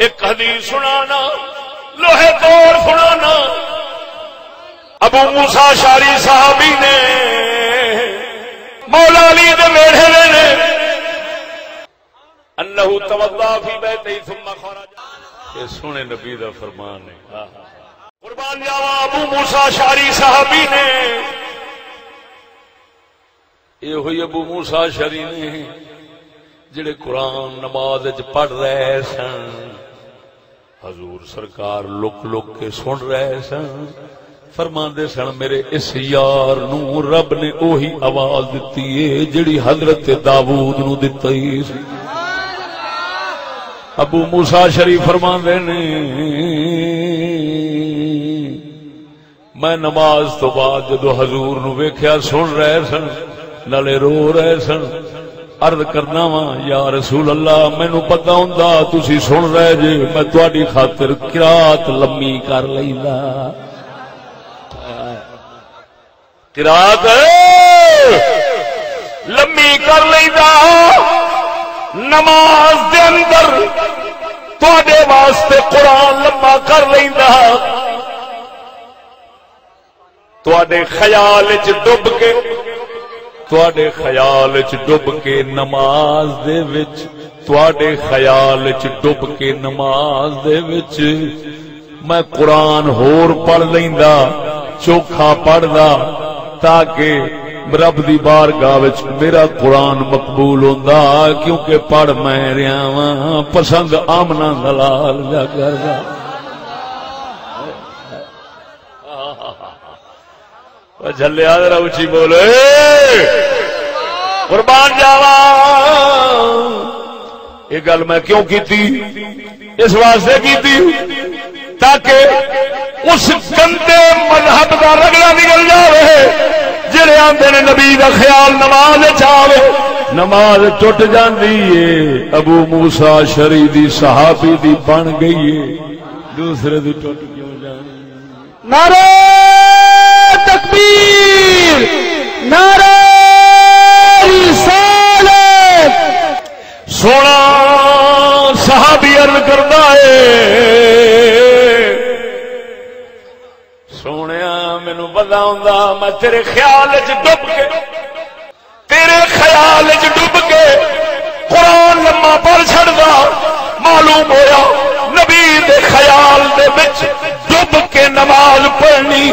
ایک حدیث سنانا لوہے توڑ سنانا. ابو موسیٰ اشعری صحابی نے مولا علی دے ویڑھے نے انہو توضا فی بیتہی ثم خرج. یہ سونے نبی دا فرمان ہے. قربان جاوا ابو موسیٰ اشعری صحابی نے یہ ہوئی ابو موسیٰ اشعری نے جڑے قرآن نماز پڑھ رہے سن حضور سرکار لک لک کے سن رہے سن فرماندے سن میرے اس یار نو رب نے اوہی آواز دتی ہے جڑی حضرت داؤد نو دتی سی. ابو موسیٰ شریف فرماندے نے میں نماز تو بعد جدو حضور نو ویکھیا سن رہے سن نالے رو رہے سن عرض کرنا وا یا رسول اللہ مینوں پتہ ہوندا تسی سن رہے جے میں تہاڈی خاطر قرات لمبی کر لیندا. قرات لمبی کر لیندا نماز دے اندر تہاڈے واسطے قرآن لمبا کر لیندا. تہاڈے خیال وچ ڈب کے تواڈے خیال وچ ڈب کے نماز دے وچ تواڈے خیال وچ ڈب کے نماز دے وچ میں قرآن ہور پڑھ لیندا چوکھا پڑھدا تاکہ رب دی بارگاہ وچ میرا قرآن مقبول ہوندا کیونکہ پڑھ میں رہا واں پسند آمنا دلال جا کردا. جھلیا ذرا اچھی بولے قربان جاوا. یہ گل میں کیوں کیتی اس واسطے کیتی تاکہ اس گندے مذہب کا رگڑا نکل جائے جڑے آندے نے نبی کا خیال نماز چاہے نماز ٹوٹ جاندی ہے. ابو موسیٰ اشعری دی صحابی دی بن گئی ہے دوسرے دی ٹوٹ کیوں جانی. نعرہ تکبیر نعرہ رسالت. سونا صحابی عرض کردا ہے سونیا مینوں پتہ ہوندا میں تیرے خیال وچ ڈب کے تیرے خیال وچ ڈب کے قرآن لمبا پڑھ چھڑدا معلوم ہویا نبی دے خیال دے وچ ڈب کے نماز پڑھنی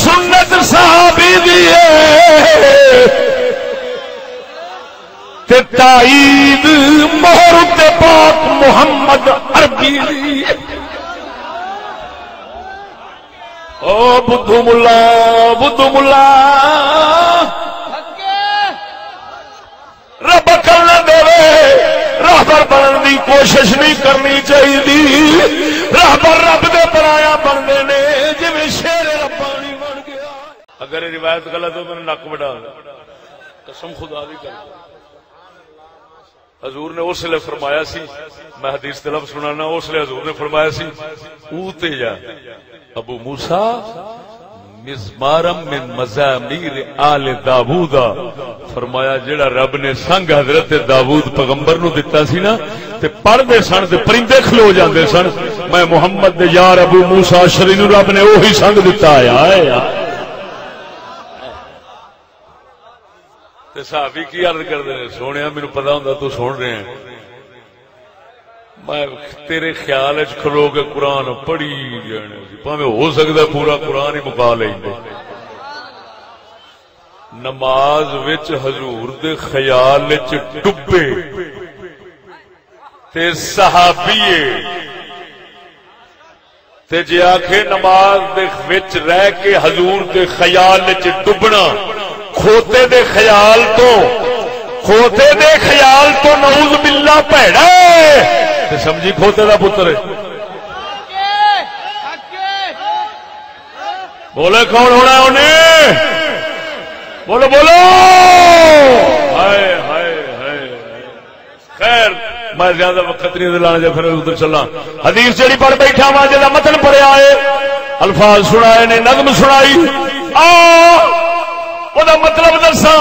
سنت صحابی دی ہے تے تائید مہر تے پاک محمد عربی دی. او بدھو ملا رب کرنا دے راہبر بننے کی کوشش نہیں کرنی چاہیے. راہبر رب دے پرایا بنتے نے جی شیر ربانی بن گیا. اگر یہ روایت غلط ہو میں نک وڈا قسم خدا دی کر حضور نے اس لیے فرمایا سی میں حدیث طلب سنانا اس لیے حضور نے فرمایا سی اوتے جا ابو موسیٰ مزمارم من مزامیر آل داود فرمایا جڑا رب نے سنگ حضرت داود پیغمبر نو دتا سی نا تے پڑھ دے سن تے پرندے کھلو جاندے سن میں محمد دے یار ابو موسیٰ اشعری نو رب نے وہی سنگ دتا ہے. تے صحابی کی عرض کردے نے سونیا مینوں پتہ ہوندا تو سن رہے ہیں میں تیرے خیال وچ کھلو کے قرآن پڑھی جانے پاویں ہو سکدا پورا قرآن ہی مکا لیندے. نماز وچ حضور دے خیال وچ ڈبے تے صحابی تے جے آکھے نماز دے وچ رہ کے حضور دے خیال وچ ڈبنا کھوتے دے خیال تو نعوذ باللہ بھڑا تے سمجھی کھوتے دا پتر ہے. بولے کون ہونا ہے انہیں بولو بولو. ہائے ہائے ہائے. خیر میں زیادہ وقت نہیں دلانا جب پھر ادھر چلا. حدیث جڑی پڑھ بیٹھا وا جا متن پڑھیا ہے الفاظ سنائے نے نظم سنائی وہ مطلب دسا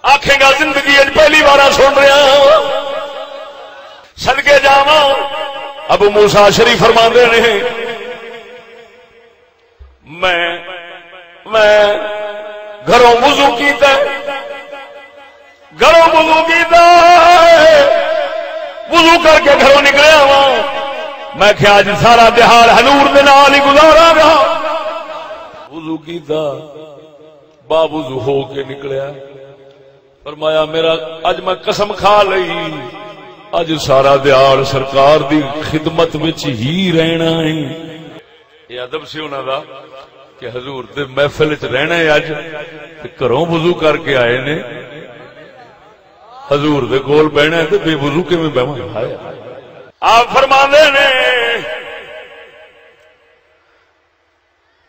آخے گا زندگی پہلی بار سن رہا ابو موسیٰ اشعری فرماندے نے میں گھروں وضو کیتا وضو کر کے گھروں نکلیا وا میں کہ اج سارا دیہڑ حضور دے نال ہی گزارا گا وضو کیتا با وضو ہو کے نکلیا فرمایا میرا اج میں قسم کھا لئی اج سارا دیہڑ سرکار دی خدمت وچ ہی رہنا ہے یہ ادب سی انہاں دا کہ حضور دے محفل وچ رہنا ہے اج تے گھروں وضو کر کے آئے نے حضور دے کول بہنا ہے تے بے وضو کیویں بیٹھاں ہائے آپ فرماندے نے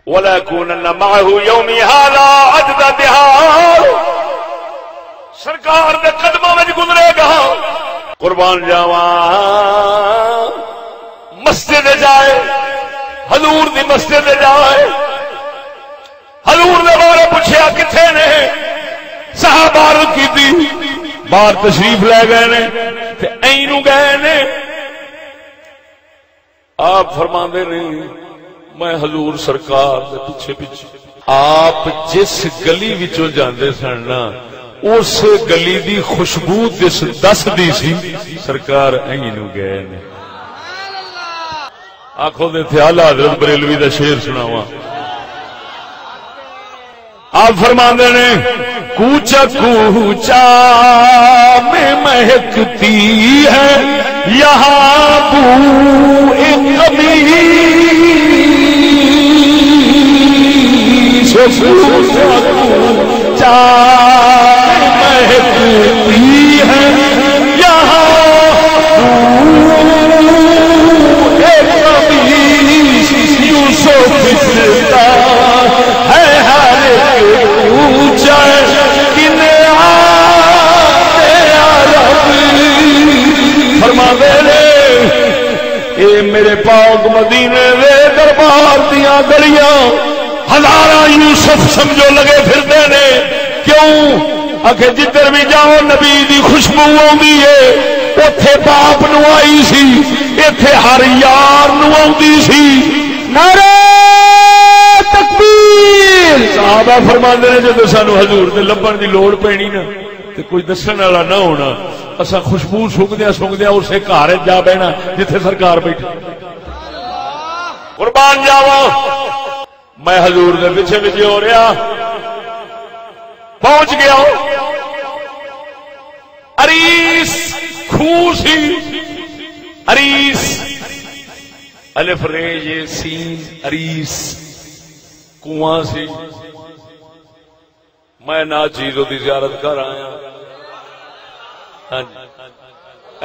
ولا يكونن معه يومي هذا اجد دهار سرکار دے قدموں وچ گزرے گا قربان جاواں مسجد جائے حضور دی مسجد جائے حضور نے بارے پوچھیا کتنے نے صحابہ عرض کیتی باہر تشریف لے گئے نے تے اینو گئے نے آپ فرماندے نے میں حضور سرکار دے پیچھے آپ جس گلی وچوں جاندے سن نا اس گلی دی خوشبو دس دی سی سرکار اینو گئے نے آنکھوں دے تھے اعلی حضرت بریلوی دا شعر سناواں آپ فرماندے نے کوچا کوچا میں مہکتی ہے یہاں بو قمیص کوچا کوچا میں مہکتی ہے یہاں بو قمیص یوسف بستا ہے ہر کوچا فرماندے نے اے میرے پاک مدینے دے دربار دیاں گلیاں ہزاراں یوسف سمجھو لگے پھردے نے کیوں اکھے جدھر بھی جاؤ نبی دی خوشبو آوندی ہے اوتھے باپ نو آئی سی ایتھے ہر یار نو آوندی سی نعرہ تکبیر صحابہ فرماندے نے جدوں سانو حضور دے لبن دی لوڑ پینی نا تے کوئی دسن والا نہ ہونا اسا خوشبو سونگدیا اسے گھر جا بہنا جتھے سرکار بیٹھی قربان جاواں میں حضور دے پیچھے پیچھے ہو رہا پہنچ گیا اریس کھوہ سی اریس الف رے یہ سین اریس کنواں سی میں نا چیزوں دی زیارت کر آیا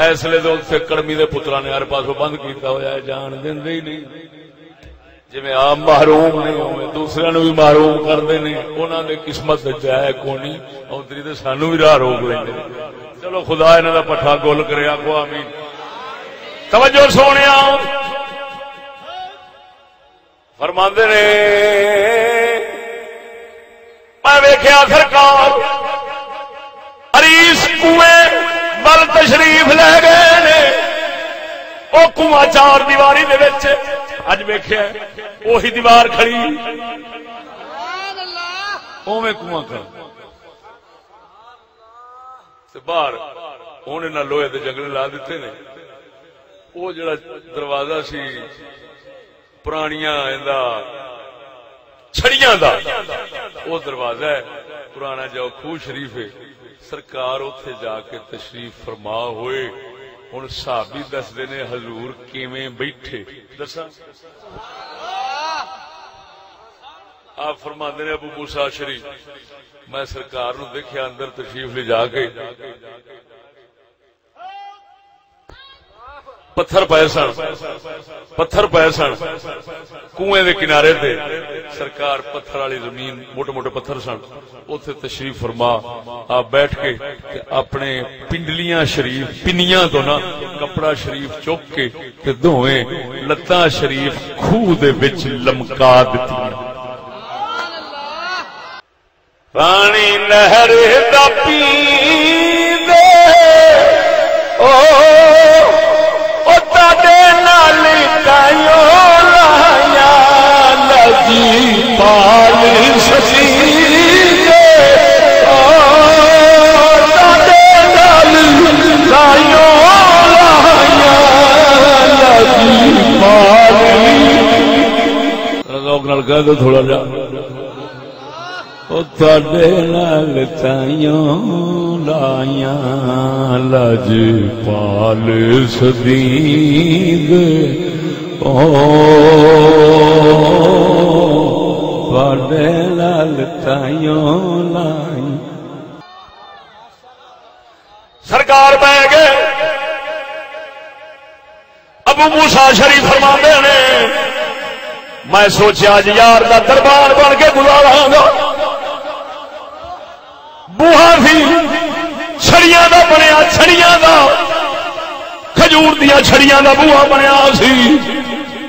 اس لیے تو کڑمی دے پترا نے ہر پاسوں بند کیتا ہوا ہے جان دے ہی نہیں جی آپ محروم نہیں ہوئے دوسرے نو بھی محروم کرتے ہیں انہوں نے قسمت ہے کونی اتری تو سانو بھی راہ روک لیں چلو خدا انہوں کا پٹھا گول کرے آگو آمین توجہ سونے فرماندے نے میں ویکھیا سرکار اریس کنویں ول تشریف لے گئے نے وہ کنواں چار دیواری دے وچ اج ویکھیا وہی دیوار کھڑی اوویں کنواں کر تے باہر ہونے نہ لوہے دے جنگل لا دیتے نے وہ جڑا دروازہ سی پرانیاں چھڑیاں دا وہ دروازہ ہے پرانا جاؤ خوہ شریف ہے سرکار اتنے جا کے تشریف فرما ہوئے ہن صحابی دسدے نے حضور کیویں بیٹھے دساں آپ فرماندے نے ابو موسیٰ اشعری میں سرکار نو دیکھیا اندر تشریف لے جا کے پتھر پے سن کنویں دے کنارے تے سرکار پتھر والی زمین موٹے موٹے پتھر سن اوتھے تشریف فرما آپ بیٹھ کے اپنے پنڈلیاں شریف پنیاں تو نا کپڑا شریف چوک کے تے دوویں لتاں شریف خوہ دے وچ لمکا دتیاں پانی نہر دا پیندے او تاڈے نال کہہ دو تھوڑا جا تھوڑے نال تائیوں لائیاں لج پال سدید تھوڑے نال تائیوں لائیاں سرکار بہ گئے ابو موسیٰ شریف فرماندے نے میں سوچیا جی یار دا دربار بن کے گزاراں گا بوہا سی چھڑیاں دا بنیا چھڑیاں دا کھجور دیا چھڑیاں دا بوہا بنیا سی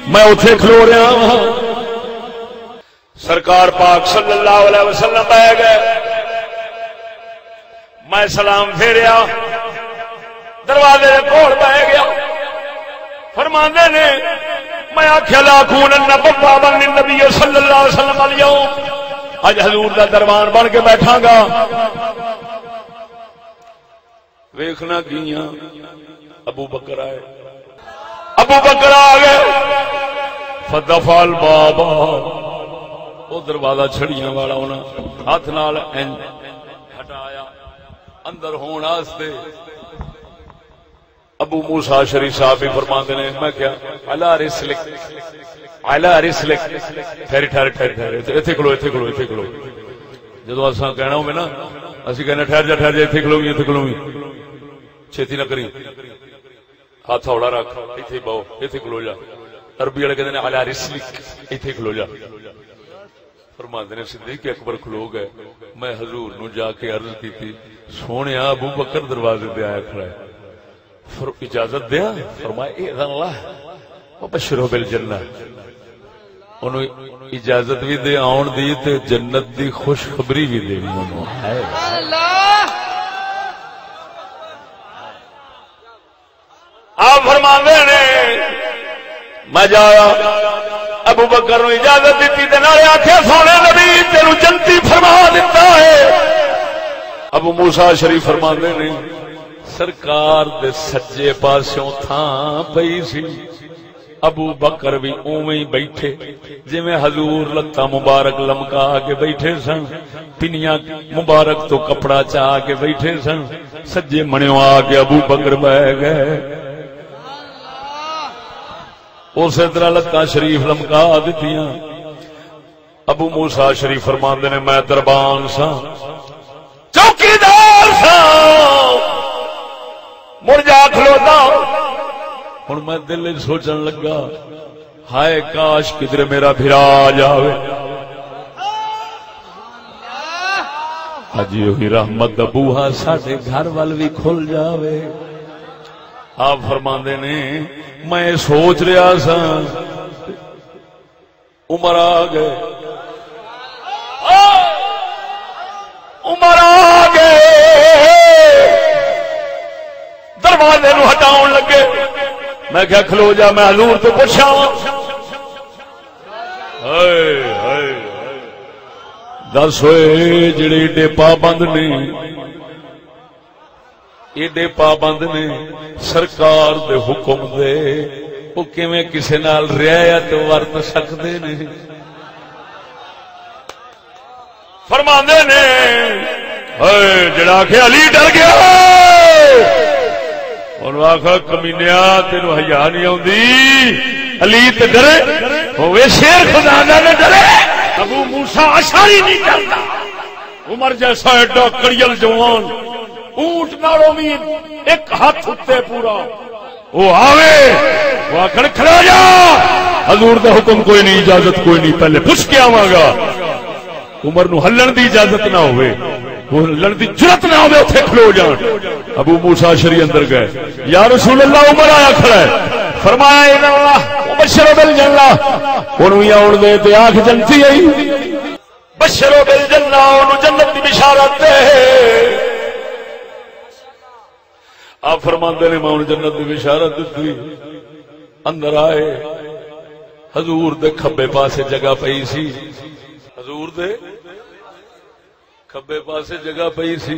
میں اوتھے کھلو رہا ہاں سرکار پاک صلی اللہ علیہ وسلم آ گئے میں سلام پھیریا دروازے دے کول بیٹھ گیا فرماندے نے میں آخیا لا کونن بابا النبی صلی اللہ علیہ وسلم اليوم اج حضور دا دربار بن کے بیٹھا گا ویکھنا کیاں ابو بکر آئے ابو بکر آ گئے فدفع البابا او دروازہ چھڑیاں والا ہونا ہاتھ نال ہٹایا اندر ہون واسطے ابو موسیٰ شریف صاحب بھی فرماندے نے میں کیا علی رسلک ٹھہر ٹھہر ٹھہر ٹھہر ایتھے کھلو ایتھے کھلو ایتھے کھلو جدوں اساں کہنا ہوے نا اسی کہنے ٹھہر جا ایتھے کھلوی ایتھے کھلوی چھتی نہ کری ہاتھ ہوڑا رکھ ایتھے باؤ ایتھے کھلو جا عربی والے کہندے نے علی رسلک ایتھے کھلو جا فرماندے نے صدیق اکبر کھلو گئے میں حضور نو جا کے عرض کیتی سونیا ابو بکر دروازے تے آیا کھڑا ہے اجازت دیا فرمایا اذن اللہ وبشرہ بالجنہ انہوں اجازت بھی دے آن دی تے جنت دی خوشخبری بھی دینی انہوں آپ فرماندے نے میں جایا ابو بکر نو اجازت دیتی تے نالے آکھیا سونے نبی تینوں جنتی فرما دیتا ہے ابو موسیٰ شریف فرماندے نے سرکار دے سجے پاسوں تھان پئی سی ابو بکر بھی اوویں ہی بیٹھے جویں حضور لتاں مبارک لمکا کے بیٹھے سن پنیاں مبارک تو کپڑا چا کے بیٹھے سن سجے منیوں آ کے ابو بکر بیٹھ گئے اسی طرح لتاں شریف لمکا دتیاں ابو موسیٰ شریف فرماندے نے میں دربان سا چوکیدار سا مڑ جا کھلوتا ہوں میں دل سوچن لگا ہائے کاش کدھر میرا بھرا جاوے اجی وہی رحمت دا بوہا ساڈے گھر وال بھی کھل جاوے آپ فرماندے نے میں سوچ رہا سا عمر آ گئے عمر آ گئے دروازے نو ہٹاؤن لگے میں کیا کھلو جا میں حضور تو پوچھا دس ہوئے جڑے ایڈے پابند نے ایڈے پابند نے سرکار دے حکم دے وہ کیویں کسے نال رعایت ورت سکدے نے فرماندے نے جڑا کہ علی ڈر گیا انہوں آخا کمینیا تینوں حیا نہیں آتی علی تے ڈرے ہوئے شیر خدا نہ ڈرے ابو موسیٰ اشعری نہیں ڈرتا عمر جیسا ایڈا کڑیل جوان اونٹ نالوں بھی ایک ہاتھ اٹھتے پورا وہ آوے وہ آخر کھڑا جا حضور دا حکم کوئی نہیں اجازت کوئی نہیں پہلے پوچھ کے آواں گا عمر نو ہلن دی اجازت نہ ہوئے وہ ہلن دی جرت نہ ہوئے اتھے کھلو جان ابو موسیٰ شری اندر گئے یا رسول اللہ عمر آیا کھڑا ہے فرمایا اے اللہ بشرو بالجنہ انہوں یا اڑ دے تے آنکھ جنتی ہے بشرو بالجنہ انہوں جنت دی بشارت دے آپ فرماندے نے میں انہوں جنت دی بشارت دیتی اندر آئے حضور دے کھبے پاسے جگہ پئی سی، حضور دے کھبے پاسے جگہ پئی سی،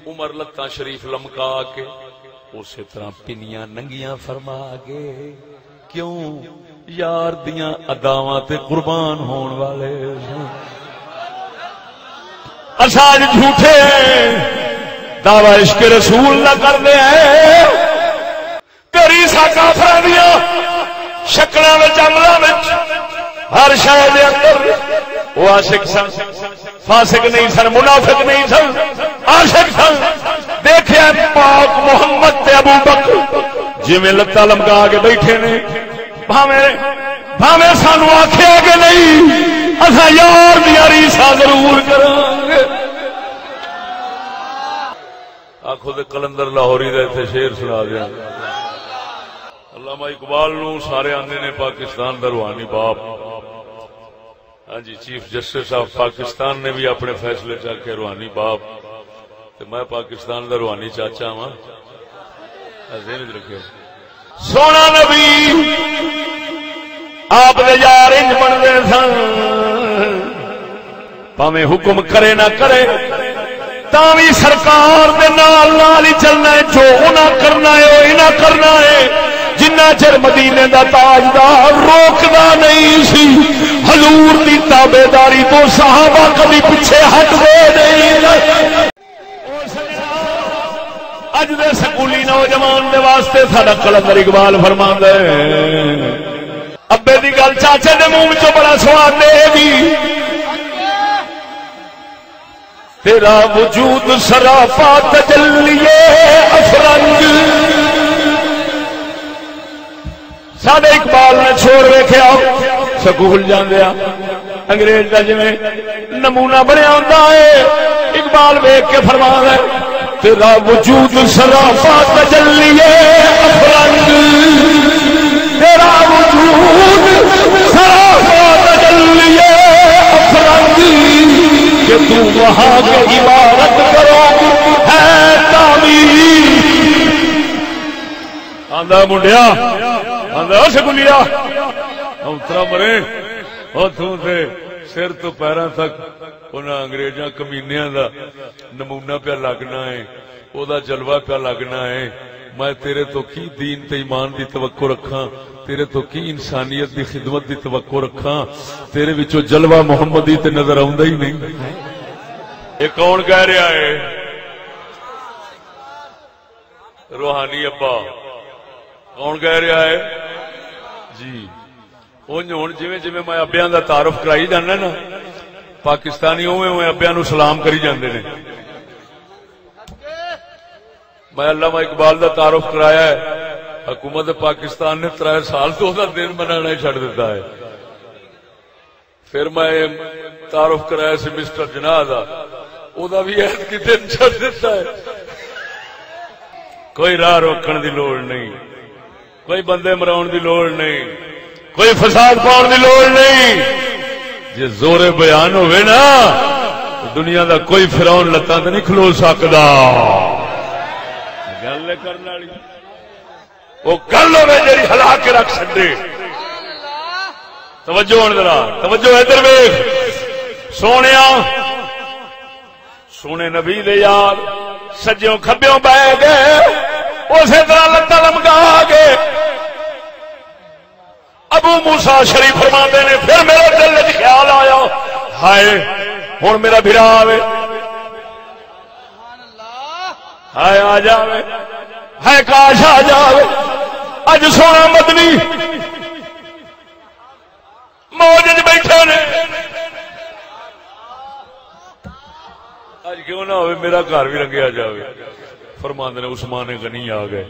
عمر لتاں شریف لمکا کے اسی طرح پنیاں ننگیاں فرما کے، کیوں یار دیاں اداواں تے قربان ہون والے اساج جھوٹے دعوی عشق رسول نہ کرتے ہیں، تیری سا کافراں دیاں شکلاں وچ عملاں وچ ہر شے دے اندر وہ عاشق سن، فاسق نہیں سن، منافق نہیں سن، عاشق سن۔ دیکھیا پاک محمد تے ابو بکر جویں لتاں لمکا کے بیٹھے نے، بھاویں سانو آکھیا کہ نہیں اساں یار دیاں ریساں ضرور کراں گے۔ آخو دے کلندر لاہوری دے تے شعر سنا دیا، علامہ اقبال نو سارے آندے نے پاکستان دا روحانی باپ، ہاں جی چیف جسٹس آف پاکستان نے بھی اپنے فیصلے چل کے روحانی باپ، تے میں پاکستان دا روحانی چاچا ہاں، ذہن وچ رکھو۔ سونا نبی آپ دے یار انج بندے سن، پاویں حکم کرے نہ کرے تاں وی سرکار دے نال نال ہی چلنا ہے، جو انہاں کرنا ہے وہ انہاں کرنا ہے، جنہ چر مدینے دا تاجدار روکدا نہیں سی حضور دی تابعداری تو صحابہ کبھی پیچھے ہٹ گئے نہیں۔ اج دے سکولی نوجوان دے واسطے ساڈا کلندر اقبال فرماندا ہے، ابے دی گل چاچے دے منہ وچوں بڑا سواد دے گی، تیرا وجود سراپا تجلیے افرنگ۔ ساڈے اقبال نے چھوڑ ویکھیا سکول جاندیا انگریز دا جویں نمونہ بنیا ہوندا ہے، اقبال ویکھ کے فرماتا ہے تیرا وجود سراپا تجلیے افرنگ، تیرا وجود سراپا تجلیے افرنگ، کہ تو وہاں کے عبادت کرو ہے تعمیر۔ آندا منڈیا آندا سکولیا اترا مرے او تو تے سر تو پیراں تک انہاں انگریزاں کمینیاں دا نمونہ پہ لگنا ہے، او دا جلوہ پہ لگنا ہے، میں تیرے تو کی دین تے ایمان دی توقع رکھاں، تیرے تو کی انسانیت دی خدمت دی توقع رکھاں، تیرے وچوں جلوہ محمدی تے نظر آوندا ہی نہیں۔ یہ کون کہہ رہا ہے؟ روحانی ابا کون کہہ رہا ہے جی؟ ہوں جویں جویں میں ابیاں دا تعارف کرائی جانا نا، پاکستانی اوویں اوویں ابیاں نو سلام کری جاندے نے۔ میں علامہ اقبال دا تعارف کرایا ہے، حکومت پاکستان نے 3 سال تو دا دن منانا ہی چھڑ دیتا ہے۔ پھر میں تعارف کرایا سی مسٹر جناح دا، او دا بھی عہد کی دن چھڑ دیتا ہے۔ کوئی راہ روکن دی لوڑ نہیں، کوئی بندے مراؤن دی لوڑ نہیں، کوئی فساد پاؤن دی لوڑ نہیں۔ جے زور بیان ہوئے نا دنیا دا کوئی فرعون لتاں تے نہیں کھلو سکدا۔ گل کرن والی وہ گل ہوے جڑی ہلا کے رکھ چھڈے۔ توجہ ہن ذرا توجہ ادھر ویکھ سونیا، سونے نبی دے یار سجیوں کھبیوں بہ گئے، اسی طرح لتاں لمکا کے ابو موسیٰ شریف فرماندے نے پھر میرے دل وچ خیال آیا ہائے ہن میرا بھرا آوے، ہائے آ جاوے، ہائے کاش آ جاوے، اج سونا مدنی موج وچ بیٹھے نے، اج کیوں نہ ہوئے میرا گھر بھی رنگیا جاوے۔ فرماندے نے عثمان غنی آ گئے،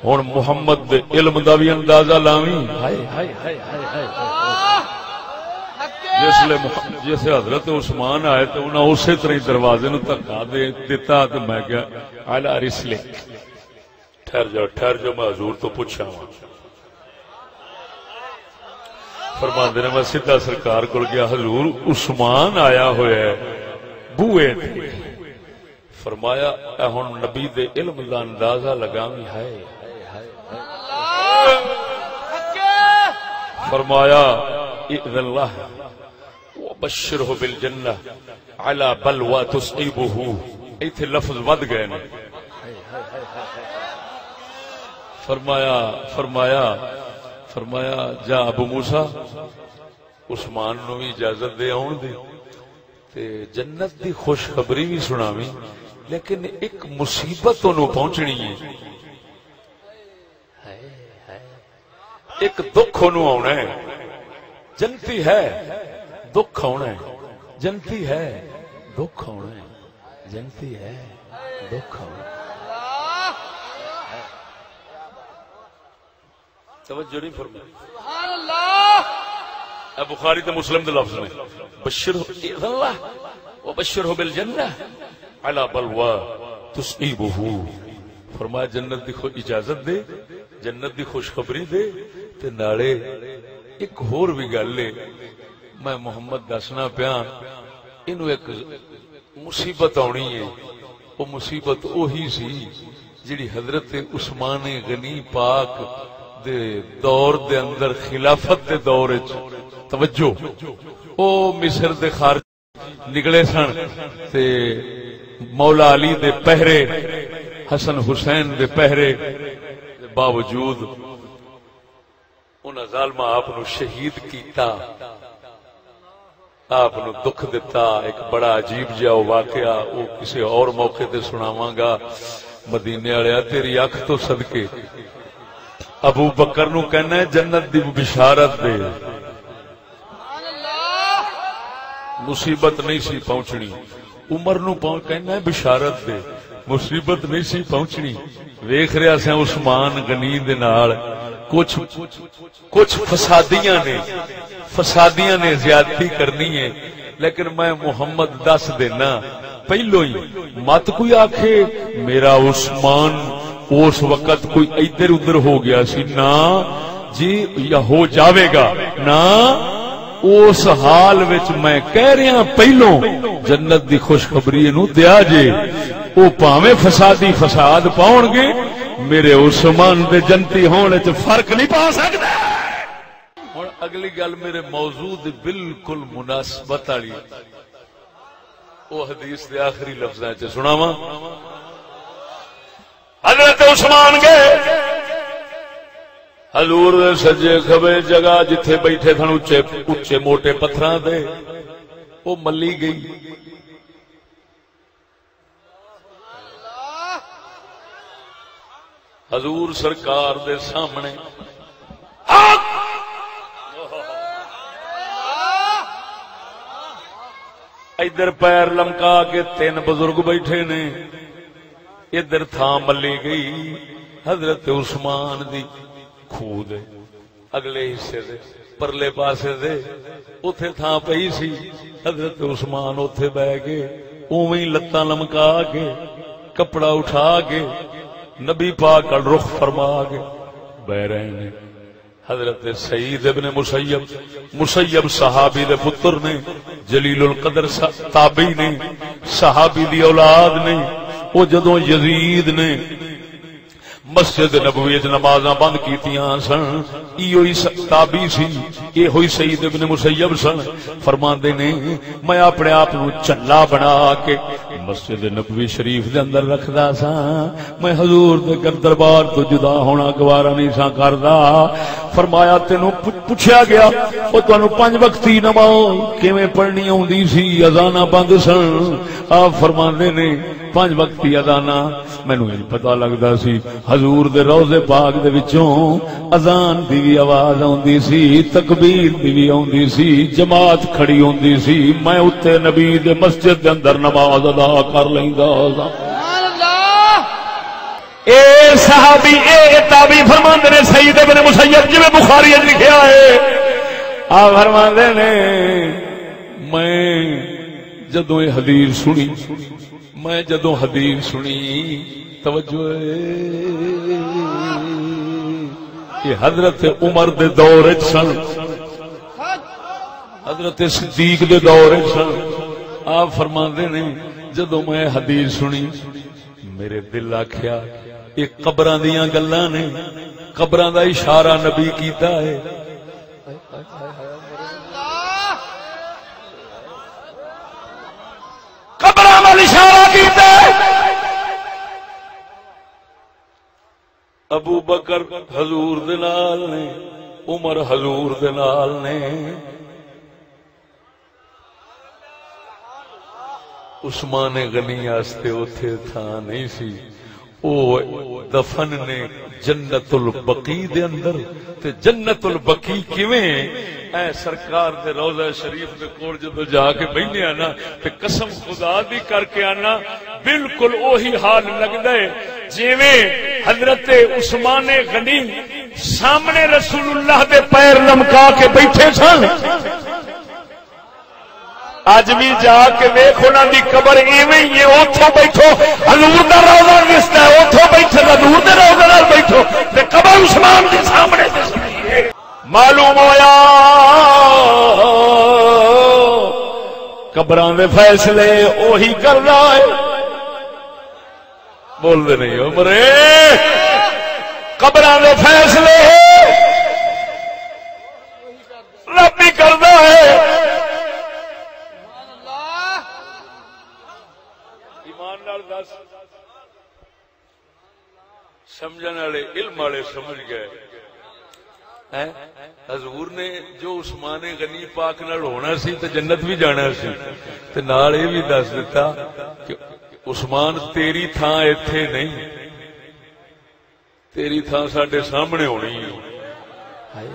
ہن محمد دے علم دا بھی اندازہ لاویں۔ جیسے حضرت عثمان آئے تو انہاں اسی طرح دروازے نو دھکا دیتا تو میں کیا اعلی رسلک ٹھہر جاؤ میں حضور تو پوچھا ہوں۔ فرماندے نے میں سیدھا سرکار کول گیا، حضور عثمان آیا ہوا ہے بوئے تے۔ فرمایا اے ہن نبی دے علم دا اندازہ لگاویں۔ ہائے فرمایا اذن اللہ وبشرہ بالجنہ علی بلوى تصیبہ. ایتھے لفظ ود گئے نے. فرمایا جا ابو موسیٰ عثمان نو بھی اجازت دے آن دے تے جنت دی خوشخبری بھی سناویں، لیکن ایک مصیبت انہوں پہنچنی ہے، ایک دکھ انہوں آنا ہے. جنتی ہے دکھ آنا ہے، جنتی ہے دکھ آنا ہے، جنتی ہے دکھ آنا ہے. توجہ نہیں فرمائی. سبحان اللہ. بخاری تے مسلم دے لفظ میں بشرہ اللہ وبشرہ بالجنہ علی بلوى تصیبہ. فرمایا جنت دی اجازت دے، جنت دی خوشخبری دے تے نالے ایک ہور بھی گل ہے میں محمد دسنا پیا. اینو ایک مصیبت آنی ہے، وہ مصیبت اوہی سی جڑی حضرت عثمان غنی پاک دے دور دے اندر خلافت دے دور وچ توجہ او مصر دے خارج نکلے سن تے مولا علی دے پہرے حسن حسین دے پہرے دے باوجود انہاں ظالماں آپ نو شہید کیتا، آپ نو دکھ دیتا. ایک بڑا عجیب جہا واقعہ وہ کسی اور موقع تے سناواں گا. مدینے والیا تیری اکھ تو صدقے ابو بکر نو کہنا ہے جنت دی بشارت دے. مصیبت نہیں سی پہنچنی. عمر نو کہنا ہے بشارت دے، مصیبت نہیں سی پہنچنی. ویکھ رہا سا عثمان غنی دے نال کچھ فسادیاں نے زیادتی کرنی ہے، لیکن میں محمد دس دینا پہلو ہی مت کوئی آکھے میرا عثمان اس وقت کوئی ادھر ادھر ہو گیا سی نا جی یا ہو جاوے گا نا. اس حال وچ میں کہہ رہا پہلو جنت دی خوشخبری نو دیا جے. او پاویں فسادی فساد پاؤن گے، میرے عثمان دے جنتی ہونے چ فرق نہیں پا سکتا. ہن اگلی گل میرے موضوع دی بالکل مناسبت والی او حدیث دے آخری لفظاں چ سناواں. حضرت عثمان گئے حضور سجے کھبے جگہ جتھے بیٹھے تھن اچے موٹے پتھراں دے وہ ملی گئی. حضور سرکار دے سامنے ادھر پیر لمکا کے 3 بزرگ بیٹھے نے، ادھر تھان ملی گئی. حضرت عثمان دی کھو دے اگلے حصے دے پرلے پاسے دے اوتھے تھان پئی سی. حضرت عثمان اوتھے بہ گئے، اوویں لتاں لمکا کے کپڑا اٹھا کے نبی پاک ال رخ فرما کے بہ رہے ہیں. حضرت سعید ابن مسیب صحابی دے پتر نے، جلیل القدر تابعی نے، صحابی دی اولاد نے. وہ جدوں یزید نے مسجد نبوی وچ نمازاں بند کیتیاں سن، ایو ہی تابعی سی، اے ہوئی سعید ابن مسیب سن. فرماندے نے میں اپنے آپ نو چلا بنا کے مسجد نبوی شریف دے اندر رکھدا سا. میں حضور دے دربار تو جدا ہونا گوارا نہیں سا کردا. فرمایا تینوں پوچھا گیا او تانوں 5 وقتی نماز کیویں پڑھنی اوندی سی؟ اذاناں بند سن. آپ فرماندے نے 5 وقتی اذاناں مینوں نہیں پتہ لگدا سی. حضور دے روضے پاک دے وچوں اذان دی بھی آواز آوندی سی، تکبیر دی بھی آوندی سی، جماعت کھڑی ہوندی سی. میں اوتے نبی دے مسجد دے اندر نماز ادا کر لیندا سا. اے صحابی اے تابعی فرماندے نے سعید ابن مسیب جویں بخاری وچ لکھیا ہے، آ فرماندے نے میں جدوں یہ حدیث سنی توجہ یہ حضرت عمر دے دور وچ سن، حضرت صدیق دے دور وچ سن. آپ فرماندے نے جدوں میں حدیث سنی میرے دل آکھیا یہ قبراں دیاں گلاں نے، قبراں دا اشارہ نبی کیتا ہے. ابو بکر حضور دے نال نے، عمر حضور دے نال نے، عثمان غنی واسطے اوتھے تھاں نہیں سی، او دفن نے جنت البقیع دے اندر، تے جنت البقیع کیویں اے سرکار دے روضہ شریف دے کول جدوں جا کے بیٹھے آنا تے قسم خدا دی کر کے آنا بالکل اوہی حال لگدا ہے جویں حضرت عثمان غنی سامنے رسول اللہ دے پیر لمکا کے بیٹھے سن۔ اج بھی جا کے ویکھ انہاں دی قبر ایویں ہی ہے، اوتھوں بیٹھو حضور دا روضہ وسدا ہے، اوتھوں بیٹھے حضور دے روضے نال بیٹھو تے قبر عثمان دے سامنے تے معلوم ہویا قبراں دے فیصلے اوہی کردا ہے۔ بول دے نہیں ہو مرے، قبراں دے فیصلے رب ہی کردا ہے۔ سمجھن والے علم والے سمجھ گئے حضور نے جو عثمان غنی پاک نال ہونا سی تے جنت بھی جانا سی، تے نال یہ بھی دس دیتا کہ عثمان تیری تھاں ایتھے نہیں، تیری تھاں ساڈے سامنے ہونی ہے۔